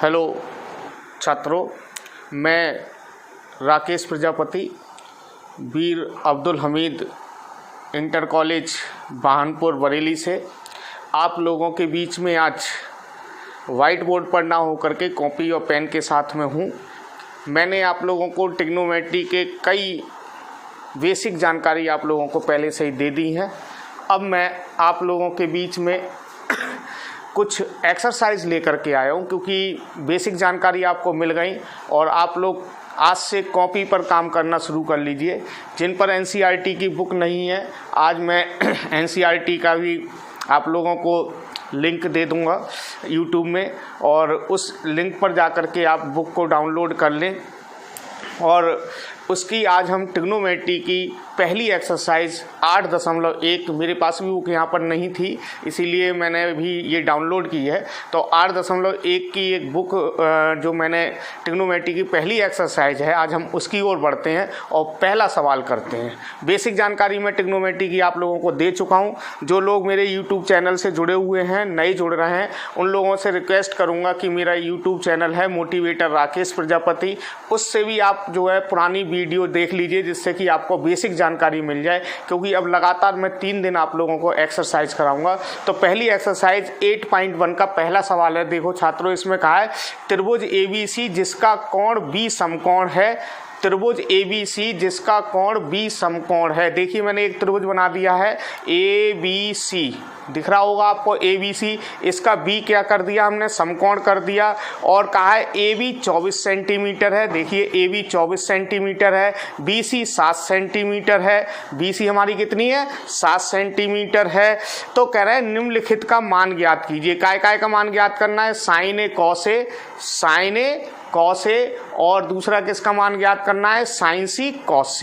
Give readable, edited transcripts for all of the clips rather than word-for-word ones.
Hello छात्रों, मैं राकेश प्रजापति वीर Abdul Hamid inter college बहानपुर Bareilly से आप लोगों के बीच में आज वाइट बोर्ड पर ना होकर के कॉपी और पेन के साथ में हूँ। मैंने आप लोगों को ट्रिग्नोमेट्री के कई बेसिक जानकारी आप लोगों को पहले से ही दे दी है। अब मैं आप लोगों के बीच में कुछ एक्सरसाइज लेकर के आया हूँ, क्योंकि बेसिक जानकारी आपको मिल गई और आप लोग आज से कॉपी पर काम करना शुरू कर लीजिए। जिन पर एनसीईआरटी की बुक नहीं है, आज मैं एनसीईआरटी का भी आप लोगों को लिंक दे दूंगा यूट्यूब में, और उस लिंक पर जाकर के आप बुक को डाउनलोड कर लें। और उसकी आज हम ट्रिग्नोमेट्री की पहली एक्सरसाइज 8.1, मेरे पास भी बुक यहाँ पर नहीं थी इसीलिए मैंने भी ये डाउनलोड की है। तो 8.1 की एक बुक जो मैंने ट्रिग्नोमेट्री की पहली एक्सरसाइज है, आज हम उसकी ओर बढ़ते हैं और पहला सवाल करते हैं। बेसिक जानकारी मैं ट्रिग्नोमेट्री की आप लोगों को दे चुका हूँ। जो लोग मेरे यूट्यूब चैनल से जुड़े हुए हैं, नए जुड़ रहे हैं, उन लोगों से रिक्वेस्ट करूँगा कि मेरा यूट्यूब चैनल है मोटिवेटर राकेश प्रजापति, उससे भी आप जो है पुरानी वीडियो देख लीजिए, जिससे कि आपको बेसिक जानकारी मिल जाए। क्योंकि अब लगातार मैं 3 दिन आप लोगों को एक्सरसाइज कराऊंगा। तो पहली एक्सरसाइज 8.1 का पहला सवाल है। देखो छात्रों, इसमें कहा है त्रिभुज ABC जिसका कोण B समकोण है। त्रिभुज ABC जिसका कोण B समकोण है। देखिए मैंने एक त्रिभुज बना दिया है ABC, दिख रहा होगा आपको ABC। इसका B क्या कर दिया हमने, समकोण कर दिया। और कहा है AB 24 सेंटीमीटर है। देखिए AB 24 सेंटीमीटर है, BC 7 सेंटीमीटर है। BC हमारी कितनी है, 7 सेंटीमीटर है। तो कह रहे हैं निम्नलिखित का मान ज्ञात कीजिए। काय का मान ज्ञात करना है, साइन ए कॉस ए, और दूसरा किसका मान ज्ञात करना है, साइन सी कॉस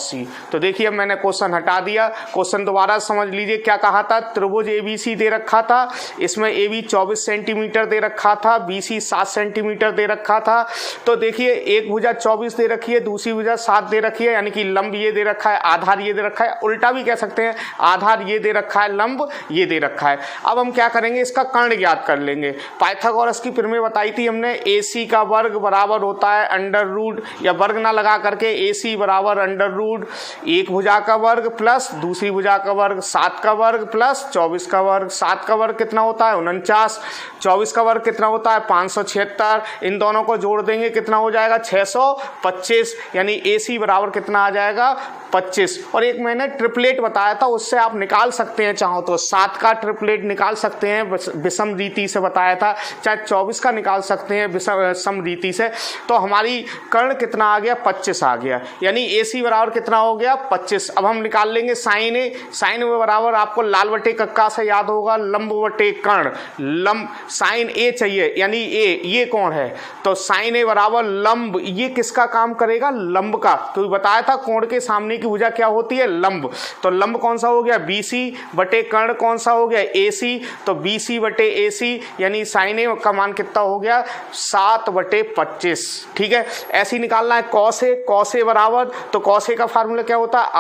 सी। तो देखिए अब मैंने क्वेश्चन हटा दिया। क्वेश्चन दोबारा समझ लीजिए। क्या कहा था, त्रिभुज ABC दे रखा था, इसमें AB 24 सेंटीमीटर दे रखा था, BC 7 सेंटीमीटर दे रखा था। तो देखिए एक भुजा 24 दे रखी है, दूसरी भुजा 7 दे रखी है, यानी कि लंब ये दे रखा है, आधार ये दे रखा है। उल्टा भी कह सकते हैं, आधार ये दे रखा है, लंब ये दे रखा है। अब हम क्या करेंगे, इसका कर्ण ज्ञात कर लेंगे। पाइथागोरस की प्रमेय बताई थी हमने, AC का वर्ग बराबर होता है अंडर रूट, या वर्ग ना लगा करके AC बराबर अंडर रूट एक भुजा का वर्ग प्लस दूसरी भुजा का वर्ग, 7 का वर्ग प्लस 24 का वर्ग। 7 का वर्ग कितना होता है, 49। 24 का वर्ग कितना होता है, 576। इन दोनों को जोड़ देंगे कितना हो जाएगा, 625। यानी AC बराबर कितना आ जाएगा, 25। और एक मैंने ट्रिपलेट बताया था, उससे आप निकाल सकते हैं, चाहो तो 7 का ट्रिपलेट निकाल सकते हैं, विषम रीति से बताया था, चाहे 24 का निकाल सकते हैं विषम रीति से। तो हमारी कर्ण कितना आ गया, 25 आ गया। यानी AC बराबर कितना हो गया, 25। अब हम निकाल लेंगे साइन ए। साइन ए बराबर आपको लाल बटे कक्का से याद होगा, लंब बटे कर्ण। लंब साइन ए चाहिए, यानी ये कौन है, तो साइन ए बराबर लंब, ये किसका काम करेगा, लंब का। तो बताया था कोण के सामने की भुजा क्या होती है, लंब। तो लंब कौन सा हो गया, BC बटे कर्ण कौन सा हो गया, AC। तो BC बटे AC, यानी साइन ए का मान कितना हो गया, 7/25। ठीक है, ऐसे ही निकालना है कॉस ए बराबर, तो कॉस ए का फार्मूला क्या होता है,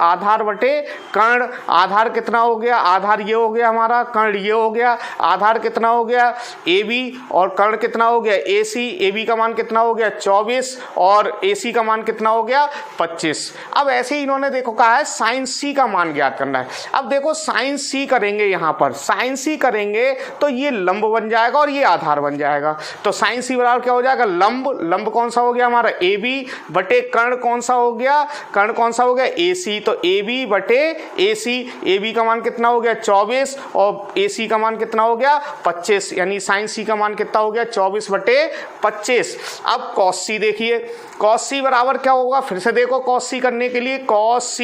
आधार बटे कर्ण। आधार कितना हो गया, आधार ये हो गया हमारा, कर्ण ये हो गया। आधार कितना हो गया AB, और कर्ण कितना हो गया AC। AB का मान कितना हो गया 24, और AC का मान कितना हो गया 25। अब ऐसे ही इन्होंने देखो कहा है साइन C का मान ज्ञात करना है। अब देखो साइन C करेंगे, यहाँ पर साइन C करेंगे तो ये लंब बन जाएगा और ये आधार बन जाएगा। तो साइन C बराबर क्या हो जाएगा, लंब कौन सा हो गया हमारा AB बटे कर्ण कौन सा हो गया, कर्ण कौन सा हो गया AC। तो AB बटे AC, AB का मान कितना हो गया 24, और AC का मान कितना हो गया 25। यानी साइन C का मान कितना हो गया 24/25। अब कॉस C देखिए, कॉस C बराबर क्या होगा, फिर से देखो कॉस C करने के लिए कॉस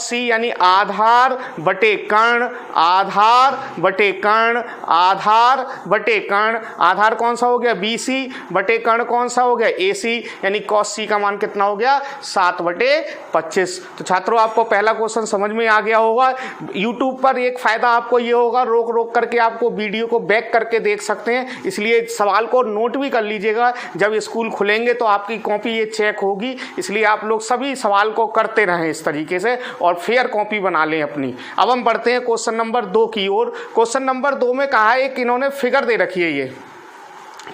C यानी आधार बटे कर्ण, आधार बटे कर्ण, आधार बटे कर्ण। आधार कौन कौन सा हो गया BC बटे कर्ण कौन सा हो गया AC, यानी cos C का मान कितना हो गया 7/25। तो छात्रों आपको पहला क्वेश्चन समझ में आ गया होगा। YouTube पर एक फायदा आपको ये होगा, रोक रोक करके आपको वीडियो को बैक करके देख सकते हैं, इसलिए सवाल को नोट भी कर लीजिएगा। जब स्कूल खुलेंगे तो आपकी कॉपी ये चेक होगी, इसलिए आप लोग सभी सवाल को करते रहें इस तरीके से और फेयर कॉपी बना लें अपनी। अब हम बढ़ते हैं क्वेश्चन नंबर 2 की ओर। क्वेश्चन नंबर 2 में कहा है कि इन्होंने फिगर दे रखी है ये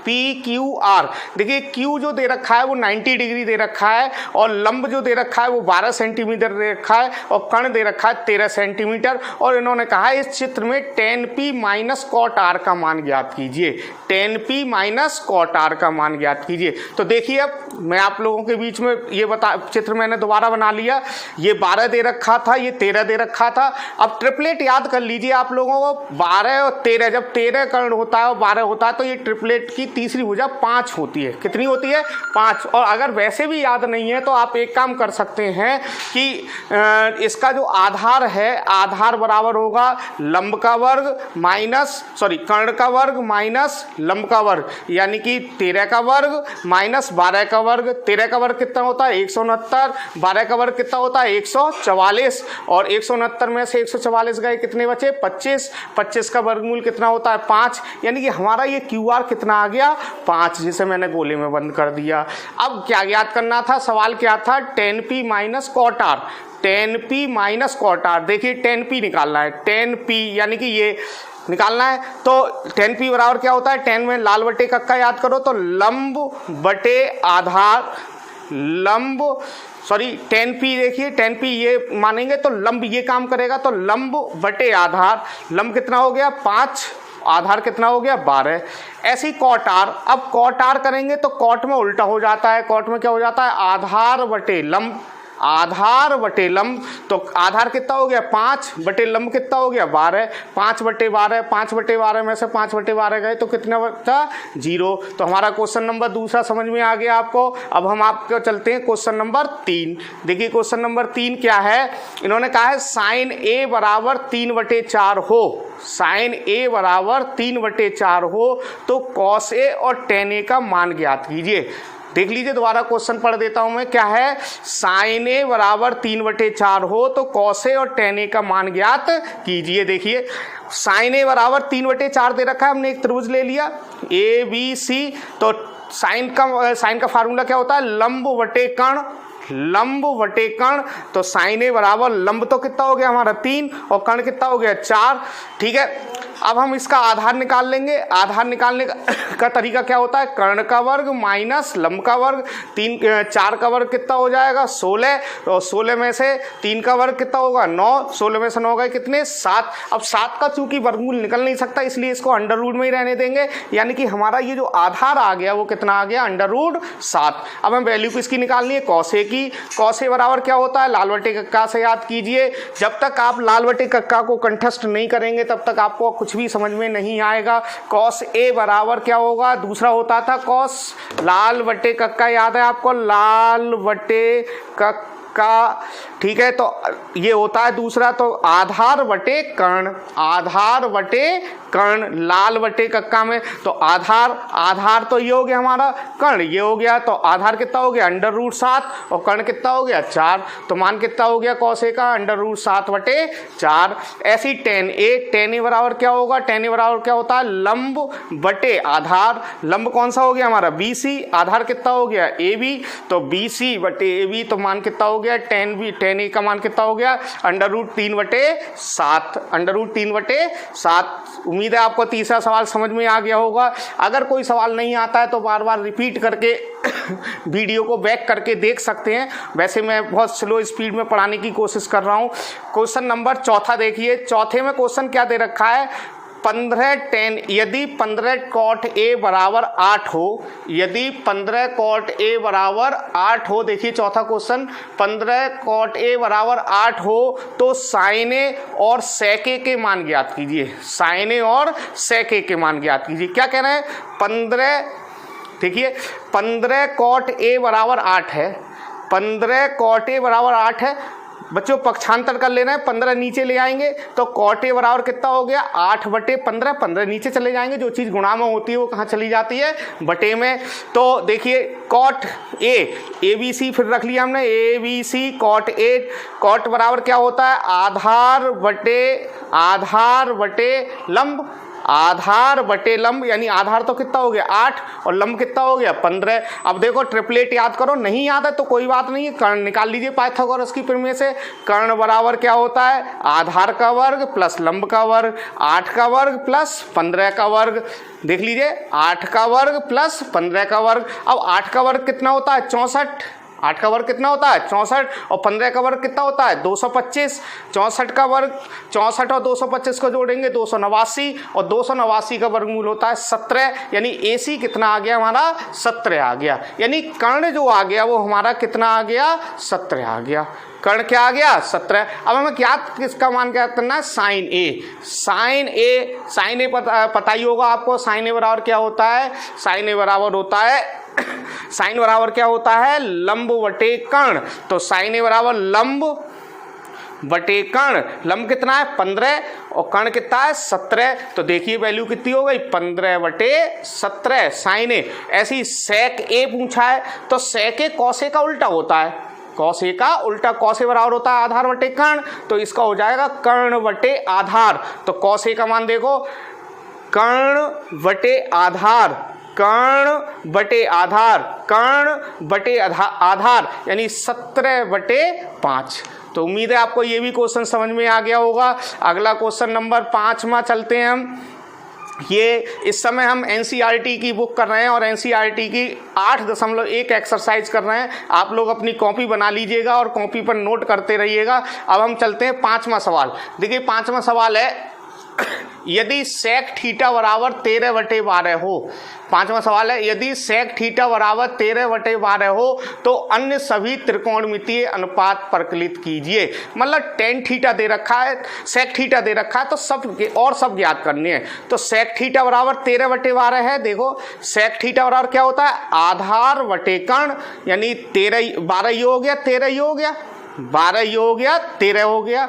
PQR। देखिए Q जो दे रखा है वो 90 डिग्री दे रखा है और लंब जो दे रखा है वो 12 सेंटीमीटर दे रखा है और कर्ण दे रखा है 13 सेंटीमीटर। और इन्होंने कहा है इस चित्र में tan P minus cot R का मान ज्ञात कीजिए। tan P minus cot R का मान ज्ञात कीजिए। तो देखिए अब मैं आप लोगों के बीच में ये चित्र मैंने दोबारा बना लिया। ये 12 दे रखा था, ये 13 दे रखा था। अब ट्रिपलेट याद कर लीजिए आप लोगों को, 12 और 13, जब 13 कर्ण होता है और 12 होता है तो ये ट्रिपलेट की तीसरी भुजा 5 होती है। कितनी होती है 5। और अगर वैसे भी याद नहीं है तो आप एक काम कर सकते हैं कि इसका जो आधार है, आधार बराबर होगा लंब का वर्ग माइनस कर्ण का वर्ग माइनस लंब का वर्ग, यानी कि 13 का वर्ग माइनस 12 का वर्ग। 13 का वर्ग कितना होता है 169, 12 का वर्ग कितना होता है 144 और 169 में से 144 गए कितने बचे 25। 25 का वर्गमूल कितना होता है 5, यानी कि हमारा ये QR कितना आ गया 5, जिसे मैंने गोले में बंद कर दिया। अब क्या ज्ञात करना था, सवाल क्या था tan P minus cot R। tan P minus cot R, देखिए tan P निकालना है, tan P यानी कि ये निकालना है। तो tan P बराबर क्या होता है, tan में लाल बटे कक्का याद करो तो लंब बटे आधार, tan P देखिए tan P ये मानेंगे तो लंब ये काम करेगा, तो लंब बटे आधार, लंब कितना हो गया 5, आधार कितना हो गया 12। ऐसे ही cot R, अब cot R करेंगे तो cot में उल्टा हो जाता है। cot में क्या हो जाता है आधार बटे लंब, आधार बटे लंब। तो आधार कितना हो गया 5 बटे लंब कितना हो गया 12, 5/12, 5/12 में से 5/12 गए तो कितना बचा 0। तो हमारा क्वेश्चन नंबर दूसरा समझ में आ गया आपको। अब हम आपको चलते हैं क्वेश्चन नंबर 3। देखिए क्वेश्चन नंबर 3 क्या है, इन्होंने कहा है sin A बराबर 3/4 हो, sin A बराबर 3/4 हो तो cos A और tan A का मान ज्ञात कीजिए। देख लीजिए दोबारा क्वेश्चन पढ़ देता हूं मैं, क्या है sin A बराबर 3/4 हो तो cos A और tan A का मान ज्ञात कीजिए। देखिए sin A बराबर 3/4 दे रखा है, हमने एक त्रिभुज ले लिया ABC। तो साइन का फार्मूला क्या होता है लंब बटे कर्ण, लंब बटे कर्ण। तो sin A बराबर लंब तो कितना हो गया हमारा 3 और कर्ण कितना हो गया 4। ठीक है, अब हम इसका आधार निकाल लेंगे। आधार निकालने का तरीका क्या होता है, कर्ण का वर्ग माइनस लंब का वर्ग। 4 का वर्ग कितना हो जाएगा 16 और 16 में से 3 का वर्ग कितना होगा 9, 16 में से 9 गए कितने 7। अब 7 का चूंकि वर्गमूल निकल नहीं सकता इसलिए इसको अंडर रूट में ही रहने देंगे, यानी कि हमारा ये जो आधार आ गया वो कितना आ गया √7। अब हम वैल्यू किसकी निकालनी है cos A की। cos A बराबर क्या होता है लाल बटे कक्का से याद कीजिए। जब तक आप लाल बटे कक्का को कंठस्थ नहीं करेंगे तब तक आपको कुछ भी समझ में नहीं आएगा। cos A बराबर क्या होगा, दूसरा होता था cos लाल बटे कक्का, याद है आपको लाल बटे कक्का। ठीक है, तो ये होता है दूसरा, तो आधार बटे कर्ण, आधार बटे कर्ण लाल बटे कक्का में। तो आधार तो ये हो गया हमारा, कर्ण ये हो गया, तो आधार कितना हो गया √7 और कर्ण कितना हो गया 4। तो मान कितना हो गया cos A का √7/4। ऐसी tan A बराबर क्या होगा, tan A बराबर क्या होता है लंब बटे आधार। लंब कौन सा हो गया हमारा BC, आधार कितना हो गया AB। तो BC बटे AB, तो मान कितना हो गया tan A का मान कितना हो गया √3/7, √3/7। उम्मीद है आपको तीसरा सवाल समझ में आ गया होगा। अगर कोई सवाल नहीं आता है तो बार बार रिपीट करके वीडियो को बैक करके देख सकते हैं। वैसे मैं बहुत स्लो स्पीड में पढ़ाने की कोशिश कर रहा हूँ। क्वेश्चन नंबर चौथा देखिए, चौथे में क्वेश्चन क्या दे रखा है 15 tan, यदि 15 cot A बराबर 8 हो, यदि 15 cot A बराबर 8 हो, देखिए चौथा क्वेश्चन 15 cot A बराबर 8 हो तो sin A और sec A के मान ज्ञात कीजिए। sin A और sec A के मान ज्ञात कीजिए। क्या कह रहे हैं 15, देखिए 15 cot A बराबर 8 है, 15 cot A बराबर 8 है। बच्चों पक्षांतर कर लेना है, 15 नीचे ले आएंगे तो कॉट ए बराबर कितना हो गया 8/15, 15 नीचे चले जाएंगे, जो चीज़ गुणा में होती है वो कहाँ चली जाती है बटे में। तो देखिए कॉट ए बी सी फिर रख लिया हमने, A B C cot A, cot बराबर क्या होता है आधार बटे लंब, आधार बटे लंब, यानी आधार तो कितना हो गया 8 और लंब कितना हो गया 15। अब देखो ट्रिपलेट याद करो, नहीं याद है तो कोई बात नहीं है, कर्ण निकाल लीजिए पाइथागोरस की प्रमेय से। कर्ण बराबर क्या होता है आधार का वर्ग प्लस लंब का वर्ग, 8 का वर्ग प्लस 15 का वर्ग, देख लीजिए 8 का वर्ग प्लस 15 का वर्ग। अब 8 का वर्ग कितना होता है 64, 8 का वर्ग कितना होता है 64 और 15 का वर्ग कितना होता है 225, 64 का वर्ग 64 और 225 को जोड़ेंगे 289 और 289 का वर्गमूल होता है 17, यानी AC कितना आ गया हमारा 17 आ गया, यानी कर्ण जो आ गया वो हमारा कितना आ गया 17 आ गया, कर्ण क्या आ गया 17। अब हमें क्या किसका मान क्या करना है साइन ए पता ही होगा आपको, साइन ए बराबर क्या होता है, साइन ए बराबर होता है साइन बराबर क्या होता है लंब बटे कर्ण, तो साइन ए बराबर लंब बटे कर्ण, लंब कितना है 15 और कर्ण कितना है 17, तो देखिए वैल्यू कितनी हो गई 15/17 साइन ए। ऐसी सेक ए पूछा है तो सेक ए कॉस ए का उल्टा होता है, कॉस ए का उल्टा, कॉस ए बराबर होता है आधार बटे कर्ण, तो इसका हो जाएगा कर्ण बटे आधार। तो कॉस ए का मान देखो कर्ण बटे आधार, कर्ण बटे आधार यानी 17/5। तो उम्मीद है आपको ये भी क्वेश्चन समझ में आ गया होगा। अगला क्वेश्चन नंबर 5 में चलते हैं हम। ये इस समय हम NCERT की बुक कर रहे हैं और NCERT की 8.1 एक्सरसाइज कर रहे हैं। आप लोग अपनी कॉपी बना लीजिएगा और कॉपी पर नोट करते रहिएगा। अब हम चलते हैं 5वां सवाल। देखिए 5वां सवाल है यदि सेक थीटा बराबर 13/12 हो, 5वां सवाल है यदि सेक थीटा बराबर 13/12 हो तो अन्य सभी त्रिकोणमितीय अनुपात प्रकलित कीजिए। मतलब टेन थीटा दे रखा है, सेक थीटा दे रखा है, तो सब ज्ञात करने हैं। तो सेक थीटा बराबर 13/12 है। देखो सेक थीटा बराबर क्या होता है आधार बटे कर्ण, यानी 12 ही हो गया 13 ही हो गया 12 ही हो गया 13 हो गया,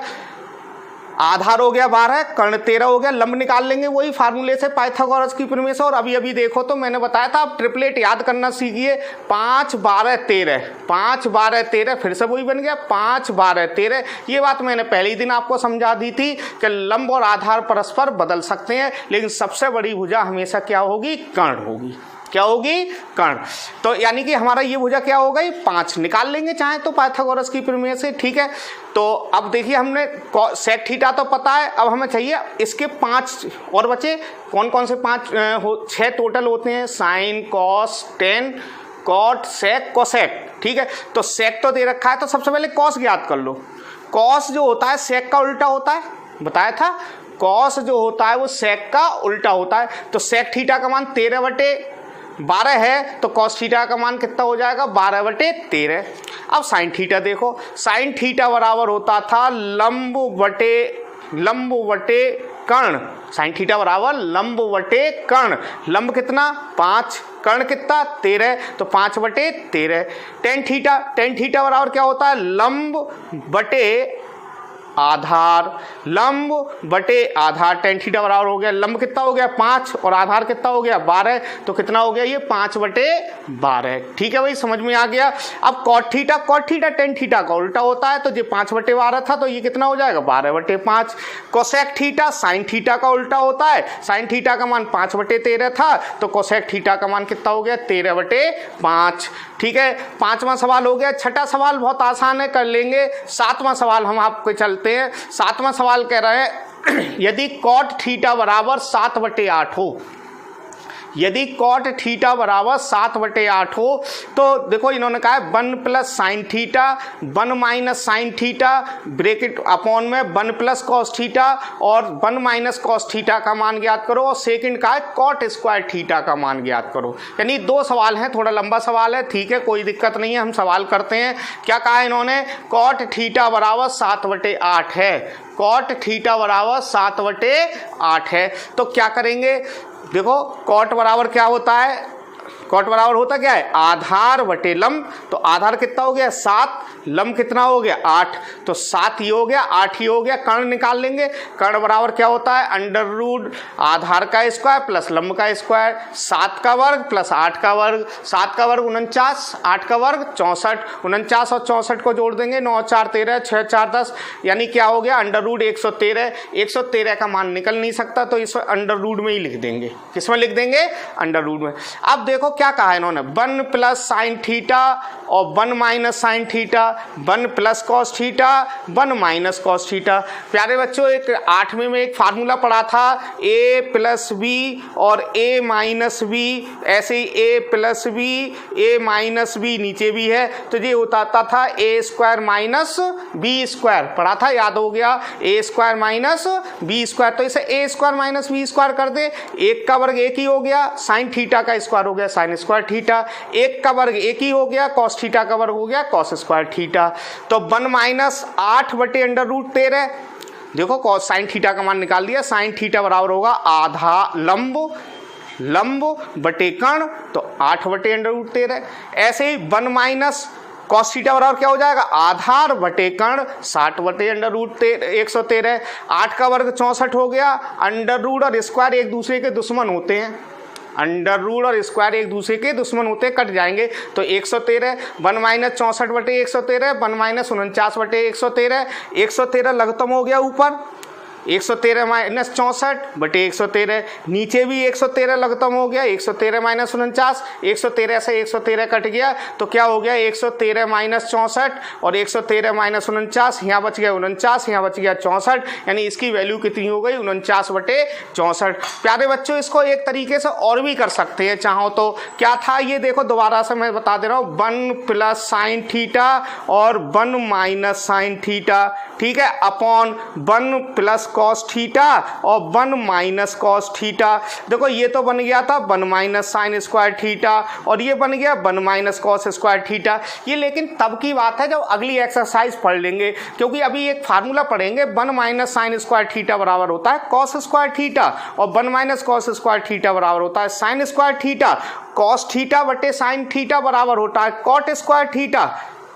आधार हो गया 12, कर्ण 13 हो गया। लंब निकाल लेंगे वही फार्मूले से पाइथागोरस की प्रमेय से। और अभी देखो तो मैंने बताया था आप ट्रिपलेट याद करना सीखिए, 5 12 13, 5 12 13 फिर से वही बन गया 5 12 13। ये बात मैंने पहले ही दिन आपको समझा दी थी कि लंब और आधार परस्पर बदल सकते हैं, लेकिन सबसे बड़ी भुजा हमेशा क्या होगी कर्ण होगी, क्या होगी कर्ण। तो यानी कि हमारा ये भुजा क्या हो गई 5, निकाल लेंगे चाहे तो पाइथागोरस की प्रमेय से, ठीक है। तो अब देखिए हमने सेक थीटा तो पता है, अब हमें चाहिए इसके 5 और बचे। कौन कौन से 6 टोटल होते हैं sine cos tan cot sec cosec, ठीक है। तो सेक तो दे रखा है तो सबसे पहले कॉस ज्ञात कर लो। कॉस जो होता है सेक का उल्टा होता है, बताया था कॉस जो होता है वो सेक का उल्टा होता है। तो सेक थीटा का मान 13/12 है तो कॉस थीटा का मान कितना हो जाएगा 12/13। अब साइन थीटा देखो, साइन थीटा बराबर होता था लंब बटे कर्ण, साइन थीटा बराबर लंब बटे कर्ण। लंब कितना 5, कर्ण कितना 13, तो 5/13। टेन थीटा बराबर क्या होता है लंब बटे आधार, लंब बटे आधार। टेन थीटा बराबर हो गया लंब कितना हो गया 5 और आधार कितना हो गया 12, तो कितना हो गया ये 5/12, ठीक है भाई समझ में आ गया। अब कॉट थीटा टेन थीटा का उल्टा होता है, तो ये 5/12 था तो ये कितना हो जाएगा 12/5। कोसेक थीटा साइन थीटा का उल्टा होता है, साइन थीटा का मान 5/13 था तो कोसेक थीटा का मान कितना हो गया 13/5, ठीक है। 5वां सवाल हो गया। छठा सवाल बहुत आसान है, कर लेंगे। 7वां सवाल हम आपको चलते हैं। 7वां सवाल कह रहे हैं यदि कॉट थीटा बराबर 7/8 हो, यदि कॉट थीटा बराबर 7/8 हो तो देखो इन्होंने कहा है 1 plus sine theta 1 minus sine theta bracket upon में 1 प्लस कॉस थीटा और 1 माइनस कॉस थीटा का मान ज्ञात करो, और सेकंड का है कॉट स्क्वायर थीटा का मान ज्ञात करो। यानी 2 सवाल हैं, थोड़ा लंबा सवाल है, ठीक है कोई दिक्कत नहीं है, हम सवाल करते हैं। क्या कहा इन्होंने कॉट थीटा बराबर 7/8 है, कॉट थीटा बराबर 7/8 है। तो क्या करेंगे देखो कॉट बराबर क्या होता है, कॉट बराबर होता क्या है, आधार बटे लंब। तो आधार कितना हो गया 7, लंब कितना हो गया 8, तो 7 ही हो गया 8 ही हो गया। कर्ण निकाल लेंगे, कर्ण बराबर क्या होता है, अंडर रूट आधार का स्क्वायर प्लस लंब का स्क्वायर, 7 का वर्ग प्लस 8 का वर्ग, 7 का वर्ग 49, 8 का वर्ग 64, 49 और 64 को जोड़ देंगे 9 4 13, 6 4 10, यानी क्या हो गया अंडर रूट 113। 113 का मान निकल नहीं सकता तो इस अंडर रूट में ही लिख देंगे। किसमें लिख देंगे, अंडर रूट में। अब देखो क्या कहा है इन्होंने, 1 प्लस साइन थीटा और 1 minus sine theta, 1 plus cos theta, 1 minus cos theta. प्यारे बच्चों एक 8वीं में एक फार्मूला पढ़ा था, a प्लस बी और a माइनस बी, ऐसे ही a plus B, a minus B नीचे भी है, तो ये होता था a square minus B square, पढ़ा था याद हो गया, a square minus B square. तो इसे a square minus B square कर दे, 1 का वर्ग 1 ही हो गया, साइन थीटा का स्क्वायर हो गया साइन स्क्वायर थीटा, 1 का वर्ग 1 ही हो गया, कॉस थीटा का वर्ग हो गया कॉस स्क्वायर थीटा। तो 1 माइनस 8 बटे अंडर रूट 13, देखो कॉस साइन थीटा का मान निकाल दिया, साइन थीटा बराबर होगा आधा लंब बटे कर्ण, तो 8 बटे अंडर रूट 13। ऐसे ही 1 माइनस कॉस थीटा बराबर क्या हो जाएगा, आधार बटे कर्ण 60 बटे अंडर रूट 113। 8 का वर्ग 64 हो गया, अंडर रूट और स्क्वायर एक दूसरे के दुश्मन होते हैं, अंडर रूट और स्क्वायर एक दूसरे के दुश्मन होते कट जाएंगे, तो 113, 1 माइनस 64 बटे 113, 1 माइनस 49 बटे 113, 113 लघुत्तम हो गया ऊपर, 113 माइनस 64 बटे 113, नीचे भी 113 लघुत्तम हो गया, 113 माइनस 49, 113 से 113 कट गया, तो क्या हो गया 113 माइनस 64 और 113 माइनस 49, यहाँ बच गया 49, यहाँ बच गया 64, यानी इसकी वैल्यू कितनी हो गई 49 बटे 64। प्यारे बच्चों इसको एक तरीके से और भी कर सकते हैं चाहो तो, क्या था ये देखो दोबारा से मैं बता दे रहा हूँ, 1 प्लस साइन थीटा और 1 माइनस साइन थीटा, ठीक है, अपॉन 1 प्लस कॉस थीटा और 1 माइनस कॉस थीटा। देखो ये तो बन गया था 1 माइनस साइन स्क्वायर थीटा और ये बन गया 1 माइनस कॉस स्क्वायर थीटा। ये लेकिन तब की बात है जब अगली एक्सरसाइज पढ़ लेंगे, क्योंकि अभी एक फार्मूला पढ़ेंगे, 1 माइनस साइन स्क्वायर थीटा बराबर होता है कॉस स्क्वायर थीटा और 1 माइनस कॉस स्क्वायर थीटा बराबर होता है sine square theta. Cos theta बटे साइन थीटा बराबर होता है cot square theta,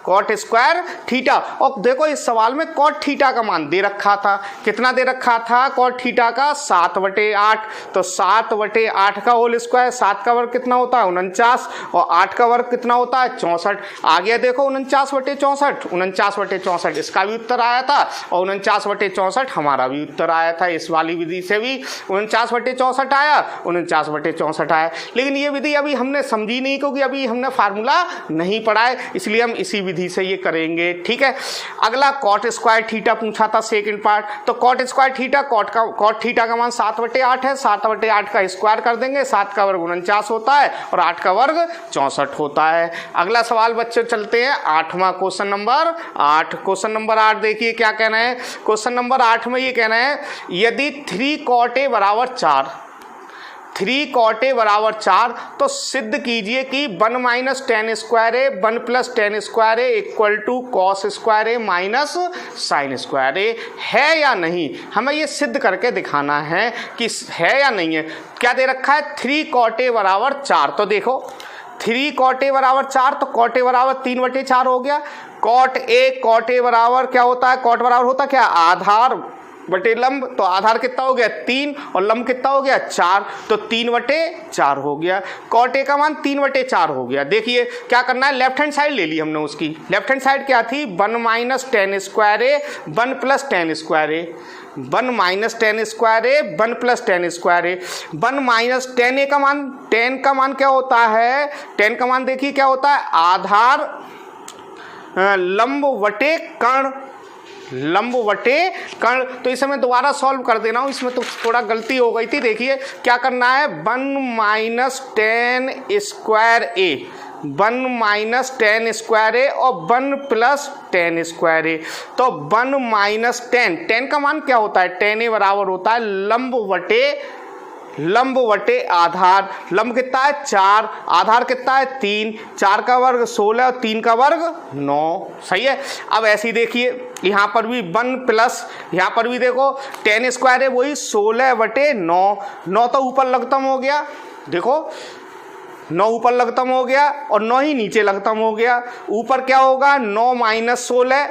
cot square theta. और देखो इस सवाल में कॉट थीटा का मान दे रखा था, कितना दे रखा था कॉट थीटा का 7 बटे 8, तो 7 बटे 8 का होल स्क्वायर, 7 का वर्ग कितना होता है 49 और 8 का वर्ग कितना होता है 64। आ गया देखो 49 बटे 64, 49 बटे 64 इसका भी उत्तर आया था और 49 बटे 64 हमारा भी उत्तर आया था। इस वाली विधि से भी 49 बटे 64 आया, 49 बटे 64 आया, लेकिन ये विधि अभी हमने समझी नहीं क्योंकि अभी हमने फार्मूला नहीं पढ़ा है, इसलिए हम इसी विधि से ये करेंगे, ठीक है। अगला कॉट स्क्वायर थीटा पूछा था सेकंड पार्ट, तो cot square theta, cot theta का मान 7 बटे 8 है, 7 बटे 8 का स्क्वायर कर देंगे, 7 का वर्ग 49 होता है और 8 का वर्ग 64 होता है। अगला सवाल बच्चों चलते हैं 8वां क्वेश्चन नंबर 8। क्वेश्चन नंबर 8 देखिए क्या कहना है, क्वेश्चन नंबर 8 में ये कहना है यदि 3 कॉट ए बराबर 4, 3 कॉट ए बराबर 4 तो सिद्ध कीजिए कि 1 minus ten square A 1 plus ten square A equal to cos square A minus sine square A है या नहीं। हमें ये सिद्ध करके दिखाना है कि है या नहीं है। क्या दे रखा है 3 कॉट ए बराबर 4, तो देखो 3 कॉट ए बराबर 4 तो कॉट ए बराबर 3 बटे 4 हो गया। कॉट ए बराबर क्या होता है, कॉट बराबर होता क्या आधार बटे लंब, तो आधार कितना हो गया 3 और लंब कितना हो गया 4, तो 3 बटे 4 हो गया। कॉट ए का मान 3 बटे 4 हो गया। देखिए क्या करना है, लेफ्ट हैंड साइड ले ली हमने, उसकी लेफ्ट हैंड साइड क्या थी 1 minus ten square A 1 plus ten square A, 1 minus ten square A 1 plus ten square A. 1 minus ten ए का मान, 10 का मान क्या होता है, 10 का मान देखिए क्या होता है आधार लंब वटे कर्ण, लंब वटे कर्ण। तो इसे मैं दोबारा सॉल्व कर दे रहा हूँ, इसमें तो थोड़ा गलती हो गई थी। देखिए क्या करना है 1 minus ten square A, 1 minus ten square ए और 1 प्लस टेन स्क्वायर ए। तो 1 माइनस टेन, 10 का मान क्या होता है 10 ए बराबर होता है लंब वटे आधार। लंब कितना है 4, आधार कितना है 3, 4 का वर्ग 16 और 3 का वर्ग 9, सही है। अब ऐसे ही देखिए यहाँ पर भी 1 प्लस, यहाँ पर भी देखो 10 स्क्वायर है वही 16 बटे 9, 9 तो ऊपर लघुत्तम हो गया। देखो 9 ऊपर लगतम हो गया और 9 ही नीचे लगतम हो गया। ऊपर क्या होगा 9 माइनस 16,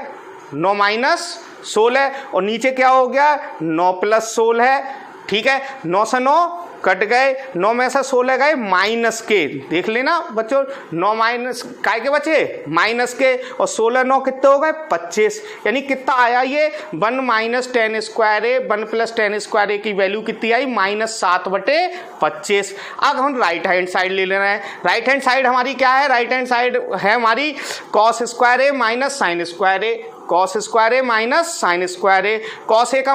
9 माइनस 16 और नीचे क्या हो गया 9 प्लस 16। ठीक है, 9 से 9 कट गए, 9 में से 16 गए माइनस के, देख लेना बच्चों 9 माइनस काय के बचे माइनस के, और 16 9 कितने हो गए 25। यानी कितना आया ये 1 minus 10 square A 1 plus 10 square ए की वैल्यू कितनी आई -7/25। अब हम राइट हैंड साइड ले लेना है। राइट हैंड साइड हमारी क्या है, राइट हैंड साइड है हमारी cos square A minus sine square A, cos square A minus sine square A. Cos A का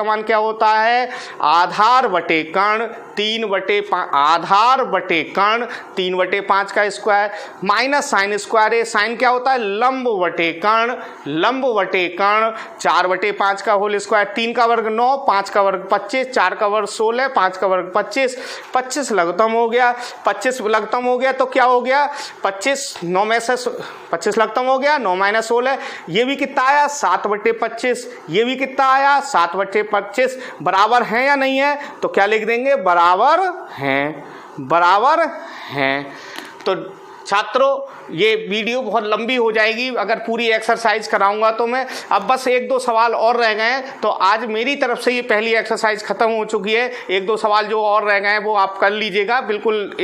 मान क्या होता है आधार बटे कर्ण 3/5, आधार बटे कर्ण 3/5 का स्क्वायर, माइनस साइन स्क्वायर ए, साइन क्या होता है लंब बटे कर्ण, लंब बटे कर्ण 4/5 का होल स्क्वायर, 3 का वर्ग 9, 5 का वर्ग 25, 4 का वर्ग 16, 5 का वर्ग 25, 25 लघुत्तम हो गया। 25 लघुत्तम हो गया तो क्या हो गया 25 9 में से 25 लघुत्तम हो गया, 9 माइनस 16, ये भी कितना आया 7/25, ये भी कितना आया 7/25। बराबर है या नहीं है, तो क्या लिख देंगे बराबर हैं, बराबर हैं। तो छात्रों ये वीडियो बहुत लंबी हो जाएगी अगर पूरी एक्सरसाइज कराऊंगा तो मैं, अब बस 1-2 सवाल और रह गए हैं, तो आज मेरी तरफ से ये पहली एक्सरसाइज खत्म हो चुकी है। 1-2 सवाल जो और रह गए हैं वो आप कर लीजिएगा, बिल्कुल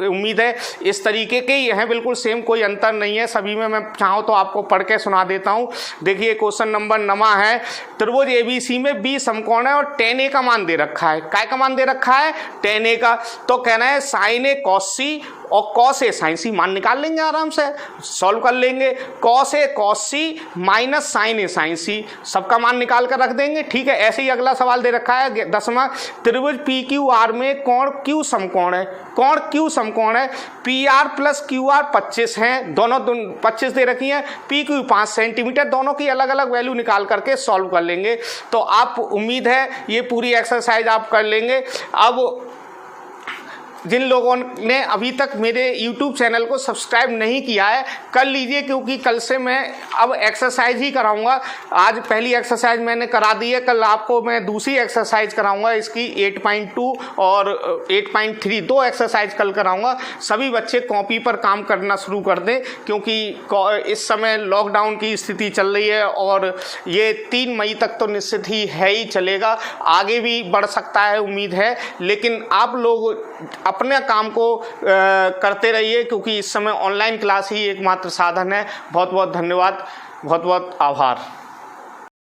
उम्मीद है इस तरीके के ही हैं, बिल्कुल सेम, कोई अंतर नहीं है सभी में। मैं चाहूँ तो आपको पढ़ के सुना देता हूँ। देखिए क्वेश्चन नंबर 9 है, त्रिभुज ABC में B समकोण है और tan A का मान दे रखा है। काय का मान दे रखा है tan A का, तो कहना है sin A cos C और cos A sin C, मान निकाल लेंगे आराम से, सॉल्व कर लेंगे। cos A cos C minus sin A sin C, सबका मान निकाल कर रख देंगे। ठीक है, ऐसे ही अगला सवाल दे रखा है 10वां, त्रिभुज PQR में कोण Q समकोण है, कोण Q समकोण है, PR प्लस QR 25 हैं, दोनों 25 दे रखी हैं, PQ 5 सेंटीमीटर, दोनों की अलग अलग वैल्यू निकाल करके सॉल्व कर लेंगे। तो आप उम्मीद है ये पूरी एक्सरसाइज आप कर लेंगे। अब जिन लोगों ने अभी तक मेरे YouTube चैनल को सब्सक्राइब नहीं किया है कर लीजिए, क्योंकि कल से मैं अब एक्सरसाइज ही कराऊंगा। आज पहली एक्सरसाइज मैंने करा दी है, कल आपको मैं दूसरी एक्सरसाइज कराऊंगा इसकी 8.2 और 8.3, 2 एक्सरसाइज कल कराऊंगा। सभी बच्चे कॉपी पर काम करना शुरू कर दें, क्योंकि इस समय लॉकडाउन की स्थिति चल रही है और ये 3 मई तक तो निश्चित ही है ही चलेगा, आगे भी बढ़ सकता है उम्मीद है। लेकिन आप लोग अपने काम को करते रहिए, क्योंकि इस समय ऑनलाइन क्लास ही एकमात्र साधन है। बहुत बहुत धन्यवाद, बहुत बहुत आभार।